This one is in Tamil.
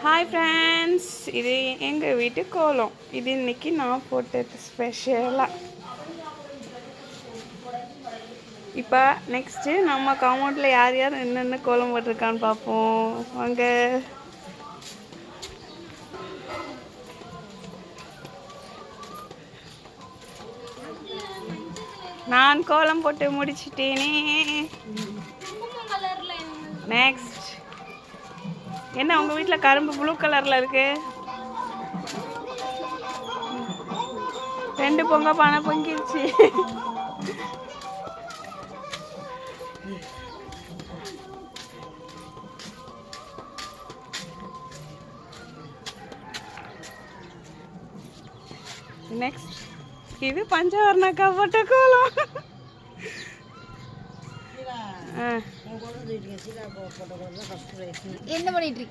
ஹாய் ஃப்ரெண்ட்ஸ், இது எங்கள் வீட்டு கோலம். இது இன்னைக்கு நான் போட்டது ஸ்பெஷலாக. இப்போ நெக்ஸ்ட்டு நம்ம காம்பவுண்டில் யார் யார் என்னென்ன கோலம் போட்டிருக்கான்னு பார்ப்போம் வாங்க. நான் கோலம் போட்டு முடிச்சிட்டேனே. நெக்ஸ்ட் என்ன உங்கள் வீட்டில் கரும்பு ப்ளூ கலரில் இருக்கு? 2 பொங்க பானை பொங்கிருச்சு. நெக்ஸ்ட் இது பஞ்சவர்ணக்கா போட்ட கோலம். என்ன பண்ணிட்டு